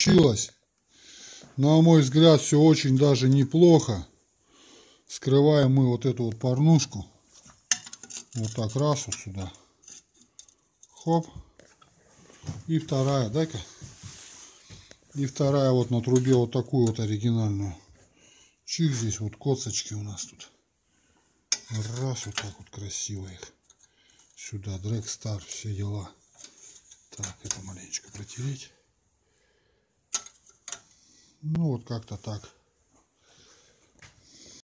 Получилось. На мой взгляд, все очень даже неплохо. Скрываем мы вот эту вот порнушку. Вот так раз вот сюда. Хоп. И вторая, дай-ка. И вторая вот на трубе вот такую вот оригинальную. Чик, здесь вот коцочки у нас тут. Раз, вот так вот красиво их. Сюда, Drag Star, все дела. Так, это маленечко протереть. Ну вот как-то так.